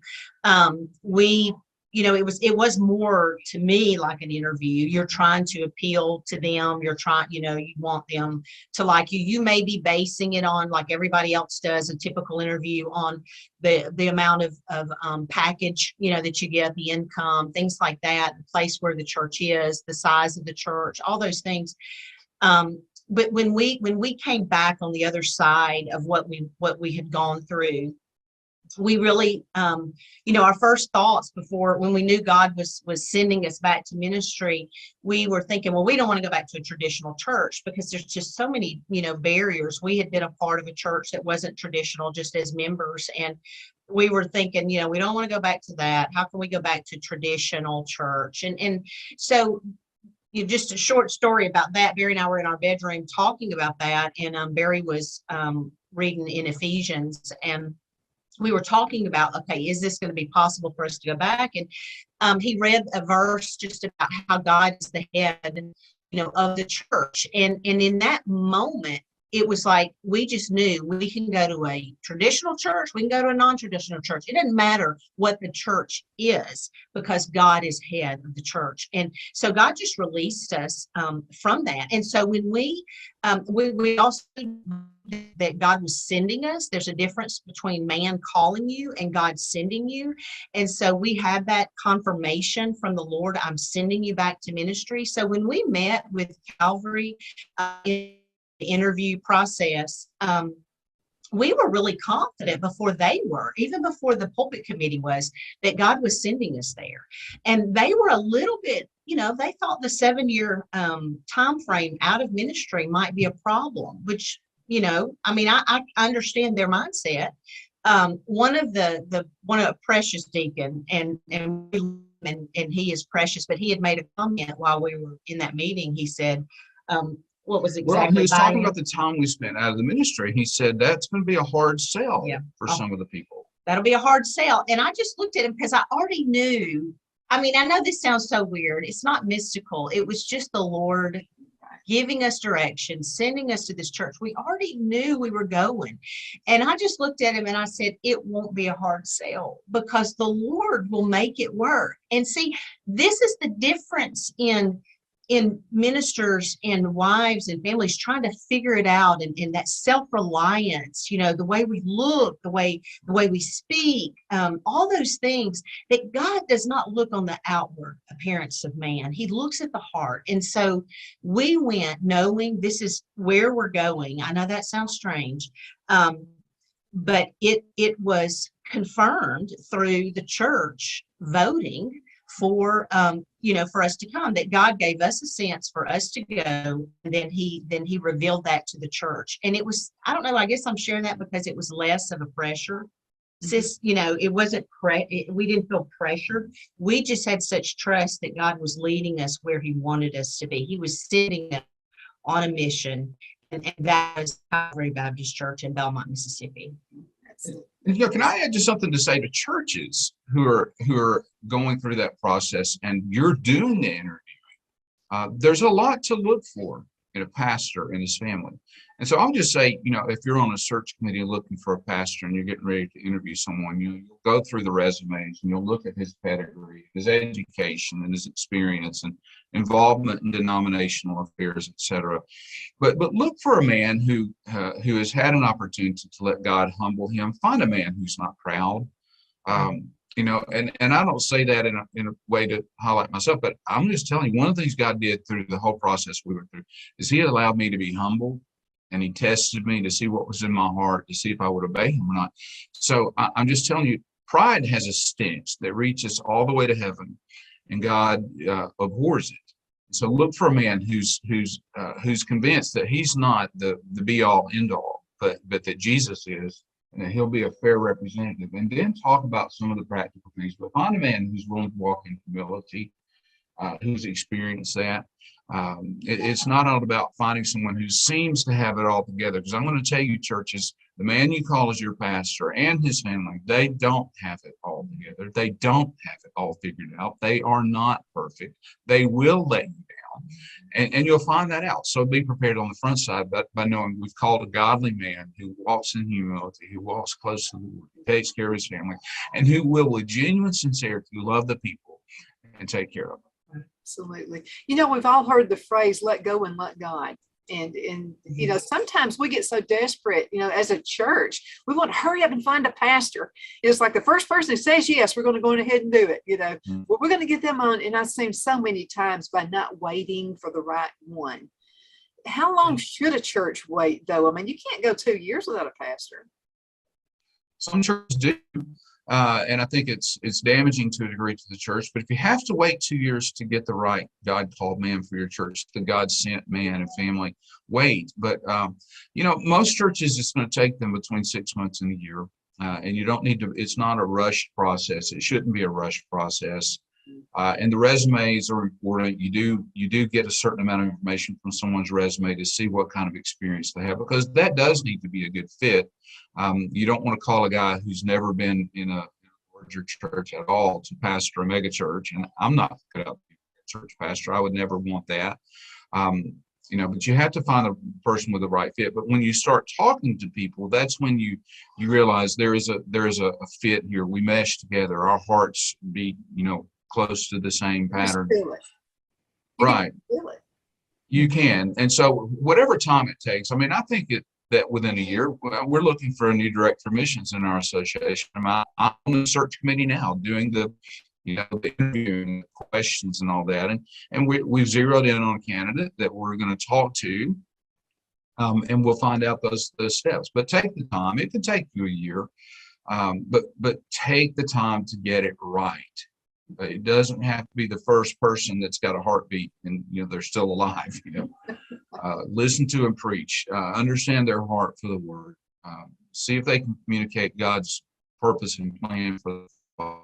we it was more to me like an interview. You're trying to appeal to them. You're trying, you want them to like you. You may be basing it on, like everybody else does, a typical interview on the amount of package, that you get, the income, things like that, the place where the church is, the size of the church, all those things. But when we came back on the other side of what we had gone through, we really, our first thoughts before, when we knew God was sending us back to ministry, we were thinking, well, we don't want to go back to a traditional church because there's just so many, barriers. We had been a part of a church that wasn't traditional just as members. And we were thinking, we don't want to go back to that. How can we go back to traditional church? And so just a short story about that. Barry and I were in our bedroom talking about that. And Barry was reading in Ephesians, and we were talking about, okay, is this going to be possible for us to go back? And he read a verse just about how God is the head, of the church. And in that moment, it was like, we just knew we can go to a traditional church, we can go to a non-traditional church. It doesn't matter what the church is, because God is head of the church. And so God just released us from that. And so when we also that God was sending us, there's a difference between man calling you and God sending you. And so we had that confirmation from the Lord, I'm sending you back to ministry. So when we met with Calvary in the interview process, we were really confident before they were, even before the pulpit committee was, that God was sending us there. And they were a little bit, they thought the 7-year time frame out of ministry might be a problem, which, I understand their mindset. One of a precious deacon, and he is precious, but he had made a comment while we were in that meeting. He said, what was exactly? Well, he was talking about the time we spent out of the ministry. He said that's going to be a hard sell for some of the people. That'll be a hard sell. And I just looked at him because I already knew. I know this sounds so weird. It's not mystical. It was just the Lord giving us direction, sending us to this church. We already knew we were going. And I just looked at him and I said, it won't be a hard sell because the Lord will make it work. And see, this is the difference in ministers and wives and families trying to figure it out, and that self-reliance, the way we look, the way we speak, all those things, that God does not look on the outward appearance of man. He looks at the heart. And so we went knowing this is where we're going. I know that sounds strange, but it was confirmed through the church voting for for us to come, that God gave us a sense for us to go, and then he revealed that to the church. And it was, I don't know, I guess I'm sharing that because it was less of a pressure. It wasn't we didn't feel pressured. We just had such trust that God was leading us where he wanted us to be. He was sending us on a mission, and that was Calvary Baptist Church in Belmont, Mississippi. Can I add just something to say to churches who are going through that process and you're doing the interviewing? There's a lot to look for in a pastor and his family. And so I'll just say, if you're on a search committee looking for a pastor and you're getting ready to interview someone, you'll go through the resumes and you'll look at his pedigree, his education and his experience and involvement in denominational affairs, etc. But look for a man who has had an opportunity to let God humble him. Find a man who's not proud. And I don't say that in a way to highlight myself, but I'm just telling you, one of the things God did through the whole process we went through is he allowed me to be humble, and he tested me to see what was in my heart, to see if I would obey him or not. So I'm just telling you, pride has a stench that reaches all the way to heaven, and God abhors it. So look for a man who's convinced that he's not the be all end all, but that Jesus is, and that he'll be a fair representative. And then talk about some of the practical things. But find a man who's willing to walk in humility, who's experienced that. It's not all about finding someone who seems to have it all together. Because I'm going to tell you, churches, the man you call as your pastor and his family, they don't have it all together. They don't have it all figured out. They are not perfect. They will let you And you'll find that out. So be prepared on the front side, but by knowing we've called a godly man who walks in humility, who walks close to the Lord, who takes care of his family, and who will, with genuine sincerity, love the people and take care of them. Absolutely. We've all heard the phrase, let go and let God. And sometimes we get so desperate, as a church, we want to hurry up and find a pastor. It's like the first person who says yes, we're going to go ahead and do it. Well, we're going to get them on. And I've seen so many times by not waiting for the right one. How long should a church wait, though? I mean, you can't go 2 years without a pastor. Some churches do. And I think it's damaging to a degree to the church. But if you have to wait 2 years to get the right God-called man for your church, the God-sent man and family, wait. But, most churches, it's going to take them between 6 months and a year. And you don't need to, it's not a rushed process. It shouldn't be a rushed process. And the resumes are important. You do get a certain amount of information from someone's resume to see what kind of experience they have, because that does need to be a good fit. You don't want to call a guy who's never been in a larger church at all to pastor a mega church. And I'm not cut out to be a church pastor. I would never want that. But you have to find a person with the right fit. But when you start talking to people, that's when you realize there is a fit here. We mesh together. Our hearts beat, close to the same pattern. Right. You can. And so whatever time it takes, I think that within a year, we're looking for a new director of missions in our association. I'm on the search committee now doing the interviewing questions and all that. And we've zeroed in on a candidate that we're going to talk to. And we'll find out those steps. But take the time. It could take you a year. But take the time to get it right. It doesn't have to be the first person that's got a heartbeat and they're still alive. Listen to them preach. Understand their heart for the word. See if they can communicate God's purpose and plan for the.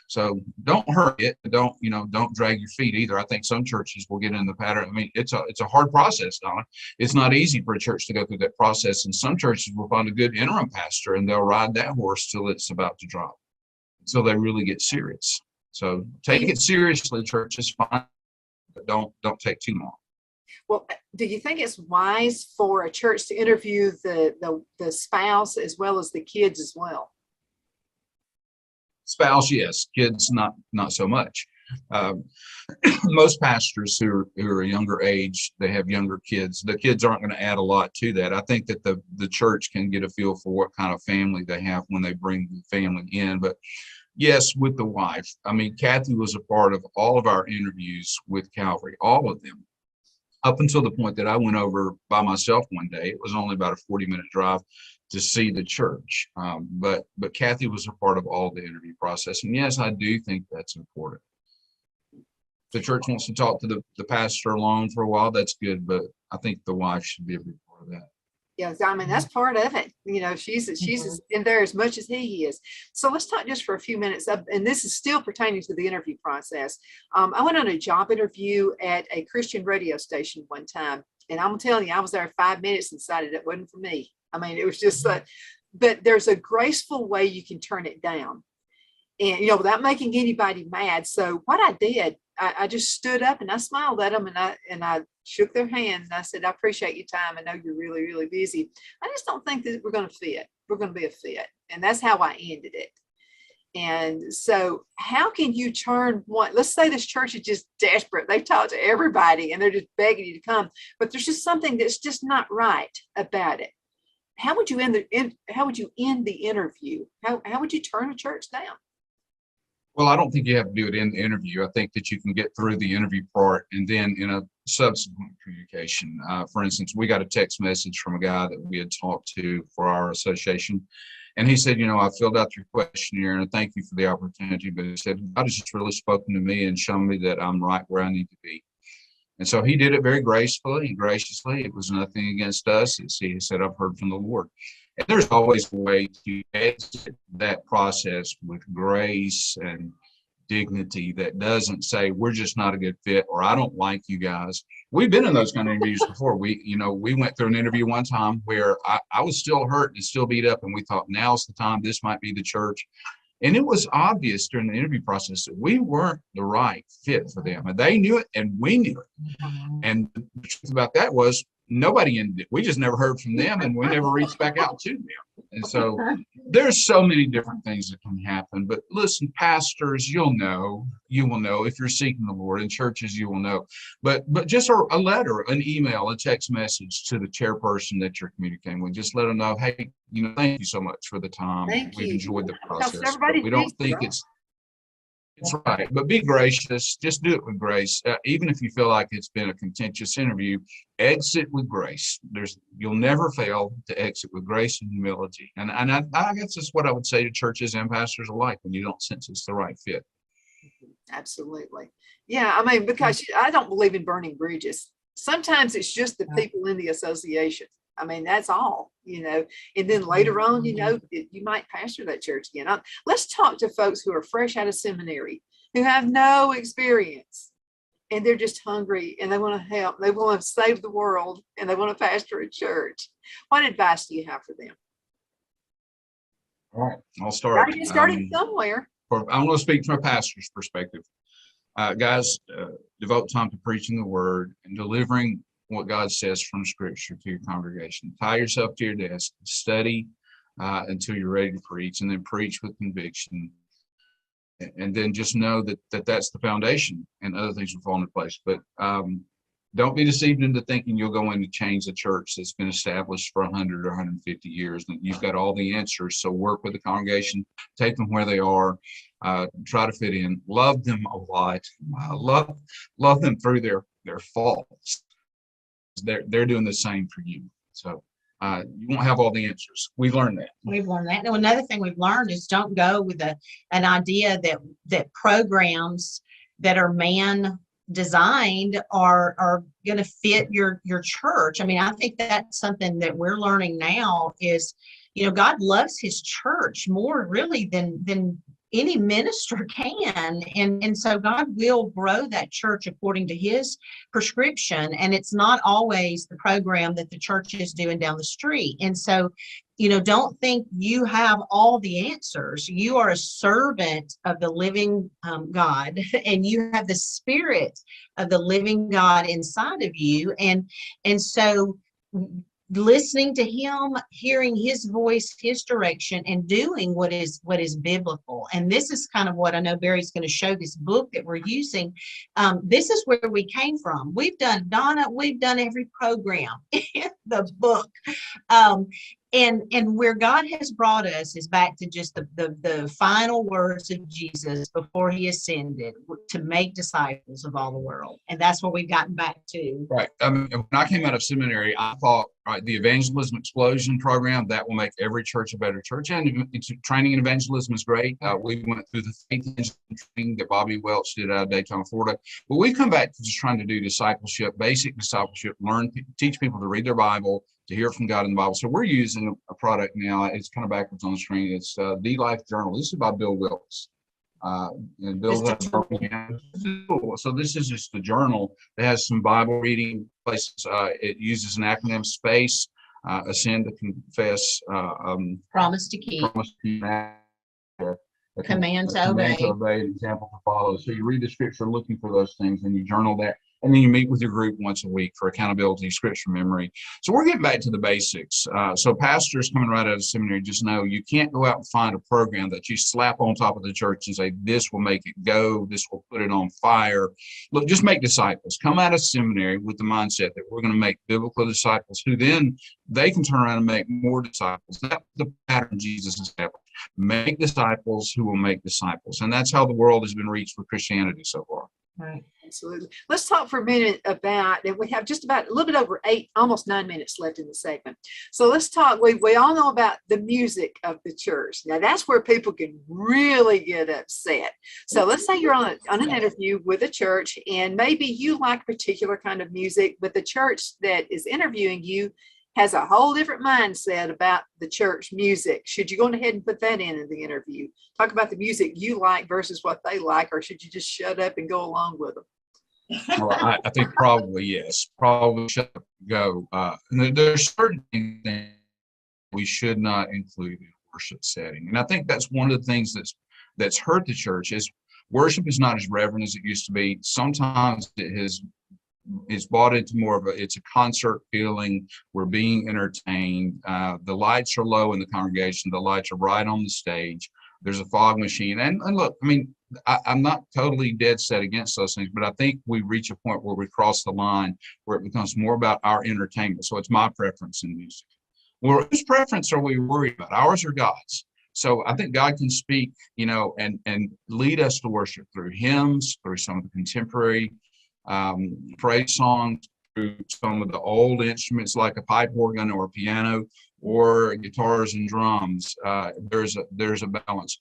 So don't hurry it. Don't drag your feet either. I think some churches will get in the pattern. It's a hard process, Donna. It's not easy for a church to go through that process. And some churches will find a good interim pastor and they'll ride that horse till it's about to drop, until they really get serious. So take it seriously, church. It's fine, but don't take too long. Well, do you think it's wise for a church to interview the spouse as well as the kids as well? Spouse, yes. Kids, not so much. Most pastors who are a younger age, they have younger kids. The kids aren't going to add a lot to that. I think that the church can get a feel for what kind of family they have when they bring the family in. But yes, with the wife. Kathy was a part of all of our interviews with Calvary, all of them, up until the point that I went over by myself one day. It was only about a 40-minute drive to see the church. But Kathy was a part of all the interview process. And yes, I do think that's important. If the church wants to talk to the pastor alone for a while, that's good. But I think the wife should be a big part of that. Yeah, that's part of it. She's in there as much as he is. So let's talk just for a few minutes. And this is still pertaining to the interview process. I went on a job interview at a Christian radio station one time. And I'm telling you, I was there 5 minutes and decided it wasn't for me. It was just but there's a graceful way you can turn it down. And, without making anybody mad. So what I did, I just stood up and I smiled at them and I shook their hand and I said, I appreciate your time. I know you're really, really busy. I just don't think that we're going to fit. We're going to be a fit. And that's how I ended it. And so how can you turn one, let's say this church is just desperate. They talk to everybody and they're just begging you to come, but there's just something that's just not right about it. How would you end the interview? How would you turn a church down? Well, I don't think you have to do it in the interview. I think that you can get through the interview part and then in a subsequent communication. For instance, we got a text message from a guy that we had talked to for our association. And he said, I filled out your questionnaire and thank you for the opportunity. But he said, God has just really spoken to me and shown me that I'm right where I need to be. And so he did it very gracefully and graciously. It was nothing against us. He said, I've heard from the Lord. And there's always a way to exit that process with grace and dignity that doesn't say we're just not a good fit or I don't like you guys. We've been in those kind of interviews before. We went through an interview one time where I was still hurt and still beat up and we thought now's the time, this might be the church. And it was obvious during the interview process that we weren't the right fit for them. And they knew it and we knew it. And the truth about that was nobody ended it. We just never heard from them and we never reached back out to them. And so there's so many different things that can happen. But listen, pastors, you will know if you're seeking the Lord. In churches, you will know. But just a letter, an email, a text message to the chairperson that you're communicating with. Just let them know, hey, thank you so much for the time. We've enjoyed the process. We don't think it's right, but be gracious. Just do it with grace. Even if you feel like it's been a contentious interview, exit with grace. You'll never fail to exit with grace and humility. And I guess that's what I would say to churches and pastors alike when you don't sense it's the right fit. Absolutely. Yeah, I mean, because I don't believe in burning bridges. Sometimes it's just the people in the association. I mean, that's all, and then later on, you might pastor that church again. Let's talk to folks who are fresh out of seminary, who have no experience, and they're just hungry and they want to help. They want to save the world and they want to pastor a church. What advice do you have for them? All right, I'll start. Got to get started somewhere. I'm going to speak from a pastor's perspective. Guys, devote time to preaching the word and delivering what God says from Scripture to your congregation. Tie yourself to your desk, study until you're ready to preach, and then preach with conviction. And then just know that that's the foundation, and other things will fall into place. But don't be deceived into thinking you'll go in to change the church that's been established for 100 or 150 years. And you've got all the answers. So work with the congregation, take them where they are, try to fit in, love them a lot, love them through their faults. They're doing the same for you. So you won't have all the answers. We've learned that. Now, another thing we've learned is don't go with an idea that programs that are man designed are going to fit your church. I mean, I think that's something that we're learning now is, God loves his church more really than any minister can. And so God will grow that church according to his prescription. And it's not always the program that the church is doing down the street. And so, don't think you have all the answers. You are a servant of the living God, and you have the spirit of the living God inside of you. And so listening to him, hearing his voice, his direction, and doing what is biblical. And this is kind of what I know Barry's going to show this book that we're using. This is where we came from. We've done every program in the book. And where God has brought us is back to just the final words of Jesus before he ascended, to make disciples of all the world. And that's where we've gotten back to. Right. I mean, when I came out of seminary, I thought, right, the evangelism explosion program, that will make every church a better church. And training in evangelism is great. We went through the faith training that Bobby Welch did out of Daytona, Florida. But we come back to just trying to do discipleship, basic discipleship, teach people to read their Bible, to hear from God in the Bible. So we're using a product now. It's kind of backwards on the screen. It's the Life Journal. This is by Bill Wilkes. And Bill's so this is just a journal that has some Bible reading places. It uses an acronym: SPACE, Ascend to Confess, Promise to Keep, Command to Obey, Example to Follow. So you read the scripture looking for those things, and you journal that. And then you meet with your group once a week for accountability, scripture memory. So we're getting back to the basics. So pastors coming right out of seminary, just know you can't go out and find a program that you slap on top of the church and say, this will make it go, this will put it on fire. Look, just make disciples. Come out of seminary with the mindset that we're going to make biblical disciples, who then they can turn around and make more disciples. That's the pattern Jesus established. Make disciples who will make disciples. And that's how the world has been reached with Christianity so far. Right. Absolutely. Let's talk for a minute about, and we have just about a little bit over 8, almost 9 minutes left in the segment. So let's talk, we all know about the music of the church. Now that's where people can really get upset. So let's say you're on an interview with a church, and maybe you like a particular kind of music, but the church that is interviewing you has a whole different mindset about the church music. Should you go ahead and put that in the interview? Talk about the music you like versus what they like, or should you just shut up and go along with them? Well, I think probably yes. Probably shut up and go. There's certain things we should not include in a worship setting. And I think that's one of the things that's that's hurt the church is worship is not as reverent as it used to be. Sometimes it's bought into more of it's a concert feeling. We're being entertained. The lights are low in the congregation. The lights are right on the stage. There's a fog machine. And look, I mean, I'm not totally dead set against those things, but I think we reach a point where we cross the line where it becomes more about our entertainment. So it's my preference in music. Well, whose preference are we worried about? Ours or God's? So I think God can speak, and lead us to worship through hymns, through some of the contemporary praise songs, through some of the old instruments like a pipe organ or a piano, or guitars and drums. There's a balance.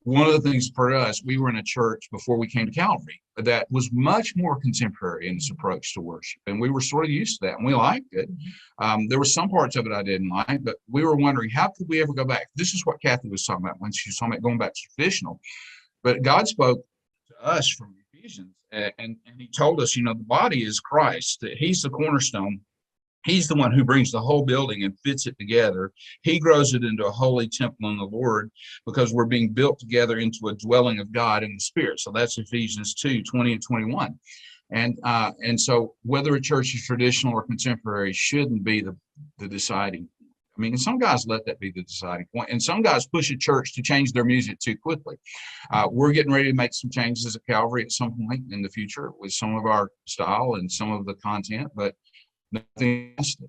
One of the things for us, we were in a church before we came to Calvary that was much more contemporary in its approach to worship, and we were sort of used to that, and we liked it. There were some parts of it I didn't like, but we were wondering, how could we ever go back? This is what Kathy was talking about when she was talking about going back to traditional. But God spoke to us from Ephesians, and he told us, the body is Christ, that he's the cornerstone. He's the one who brings the whole building and fits it together. He grows it into a holy temple in the Lord, because we're being built together into a dwelling of God in the Spirit. So that's Ephesians 2:20 and 21. And so whether a church is traditional or contemporary shouldn't be the deciding. I mean, and some guys let that be the deciding point, and some guys push a church to change their music too quickly. We're getting ready to make some changes at Calvary at some point in the future with some of our style and some of the content, but nothing against it.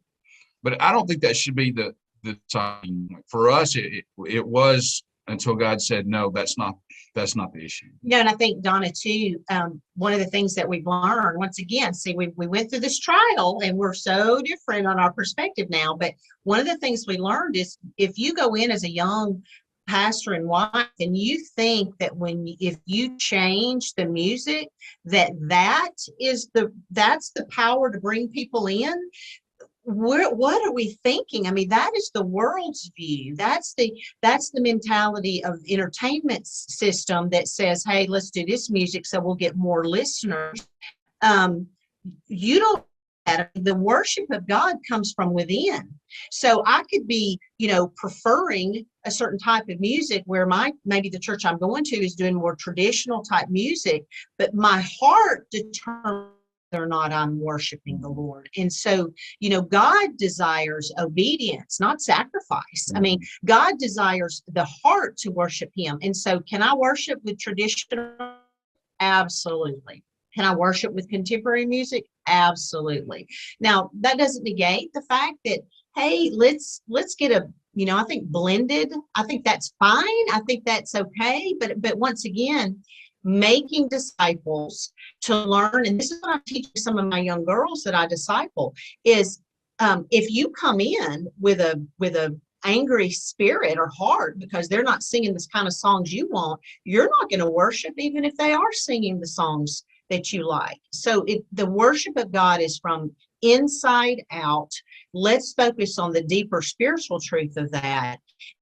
But I don't think that should be the deciding point. For us, it was until God said, no, that's not the issue. Yeah, and I think, Donna, too, one of the things that we've learned, once again, see, we went through this trial and we're so different on our perspective now. But one of the things we learned is, if you go in as a young pastor and wife and you think that if you change the music, that's the power to bring people in, what are we thinking? I mean, that is the world's view. That's the mentality of the entertainment system that says, hey, let's do this music so we'll get more listeners. You don't. The worship of God comes from within. So I could be, preferring a certain type of music where maybe the church I'm going to is doing more traditional type music, but my heart determines whether or not I'm worshiping the Lord. And so, God desires obedience, not sacrifice. I mean, God desires the heart to worship him. And so can I worship with traditional? Absolutely. Can I worship with contemporary music? Absolutely. Now, that doesn't negate the fact that, hey, let's get I think blended. I think that's fine. I think that's okay. But once again, making disciples to learn, and this is what I'm teaching some of my young girls that I disciple, is if you come in with a angry spirit or heart because they're not singing this kind of songs you want, you're not going to worship even if they are singing the songs that you like. So the worship of God is from inside out. Let's focus on the deeper spiritual truth of that,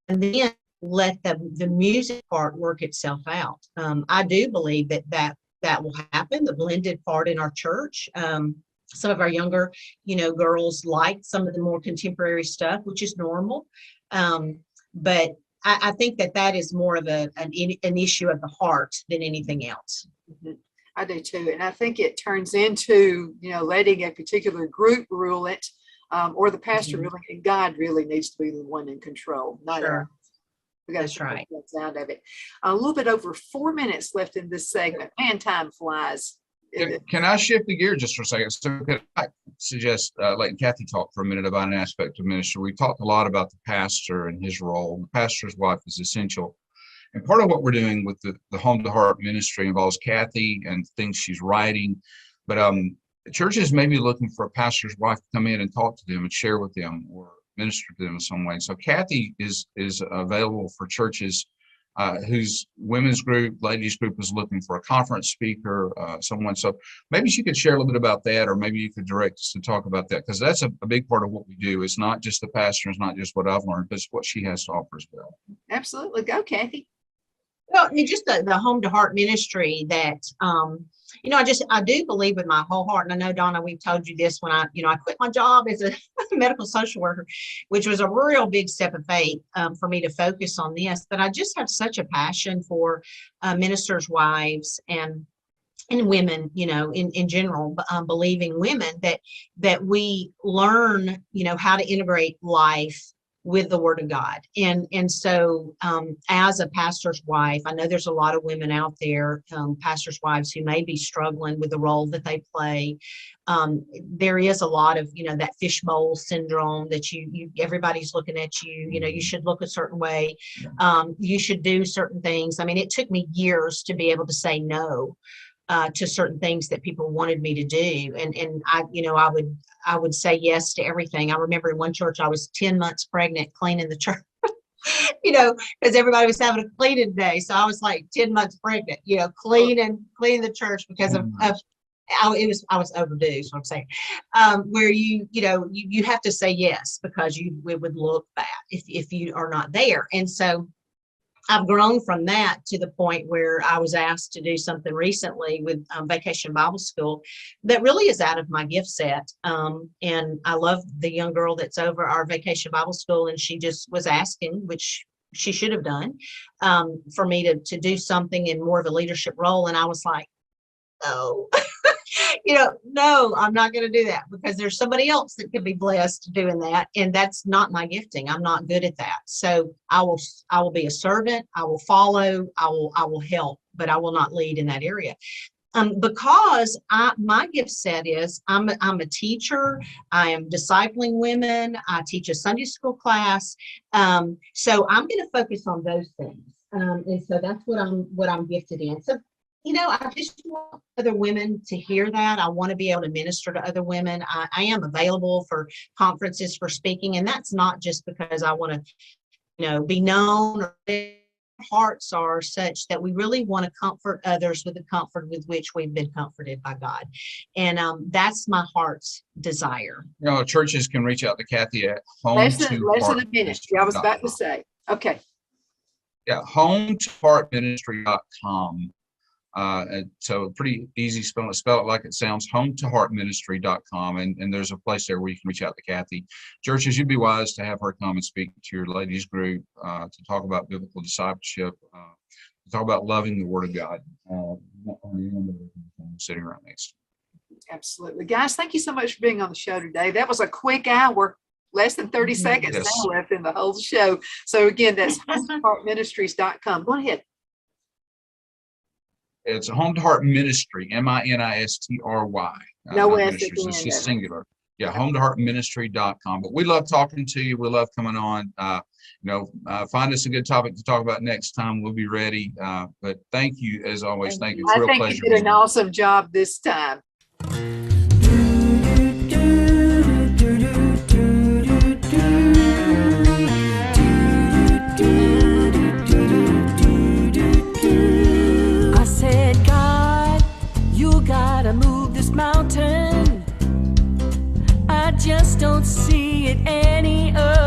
and then let the music part work itself out. I do believe that will happen, the blended part in our church. Some of our younger, girls like some of the more contemporary stuff, which is normal. But I think that is more of an issue of the heart than anything else. Mm-hmm. I do too. And I think it turns into, letting a particular group rule it, or the pastor ruling it. God really needs to be the one in control, not us. We got to right. Out of it. A little bit over 4 minutes left in this segment. Man, time flies. Can I shift the gear just for a second? So I suggest letting Kathy talk for a minute about an aspect of ministry. We talked a lot about the pastor and his role. The pastor's wife is essential. And part of what we're doing with the Home to Heart ministry involves Kathy and things she's writing. But churches may be looking for a pastor's wife to come in and talk to them and share with them or minister to them in some way. So Kathy is available for churches whose women's group, ladies group is looking for a conference speaker, someone. So maybe she could share a little bit about that, or maybe you could direct us to talk about that, because that's a big part of what we do. It's not just the pastor, it's not just what I've learned, but it's what she has to offer as well. Absolutely. Go, Kathy. Well, I mean, just the home to heart ministry that, I do believe with my whole heart. And I know, Donna, we've told you this when I quit my job as a medical social worker, which was a real big step of faith for me to focus on this. But I just have such a passion for ministers' wives and women, in general, believing women that we learn, how to integrate life with the Word of God. And so as a pastor's wife, I know there's a lot of women out there, pastors' wives, who may be struggling with the role that they play. There is a lot of, that fishbowl syndrome that you everybody's looking at you, you should look a certain way. You should do certain things. I mean, it took me years to be able to say no to certain things that people wanted me to do. And I would say yes to everything. I remember in one church, I was 10 months pregnant cleaning the church, because everybody was having a cleaning day. So I was like 10 months pregnant, cleaning the church because I was overdue. So I'm saying, where you have to say yes, because it would look bad if you are not there. And so I've grown from that to the point where I was asked to do something recently with Vacation Bible School that really is out of my gift set. And I love the young girl that's over our Vacation Bible School, and she just was asking, which she should have done, for me to do something in more of a leadership role. And I was like, no. No, I'm not going to do that, because there's somebody else that could be blessed doing that. And that's not my gifting. I'm not good at that. So I will be a servant. I will follow. I will help, but I will not lead in that area. Because my gift set is I'm a teacher. I am discipling women. I teach a Sunday school class. So I'm going to focus on those things. And so that's what I'm gifted in. So I just want other women to hear that. I want to be able to minister to other women. I am available for conferences, for speaking. And that's not just because I want to, be known. Or hearts are such that we really want to comfort others with the comfort with which we've been comforted by God. And that's my heart's desire. Churches can reach out to Kathi at less than a minute. I was about to say. Okay. Yeah, home2heartministry.com. So pretty easy spell it like it sounds, home2heartministry.com. And there's a place there where you can reach out to Kathi. Churches, you'd be wise to have her come and speak to your ladies group, to talk about biblical discipleship, to talk about loving the Word of God. Sitting right next to you. Absolutely. Guys, thank you so much for being on the show today. That was a quick hour. Less than 30 seconds now left in the whole show. So again, that's home2heartministries.com. Go ahead. It's a Home to Heart Ministry, Ministry. No S at the It's end. just singular. Yeah, home2heartministry.com. But we love talking to you. We love coming on. Find us a good topic to talk about next time. We'll be ready. But thank you as always. Thank you. It's a real pleasure. I think you did an awesome job this time. Mountain, I just don't see it any other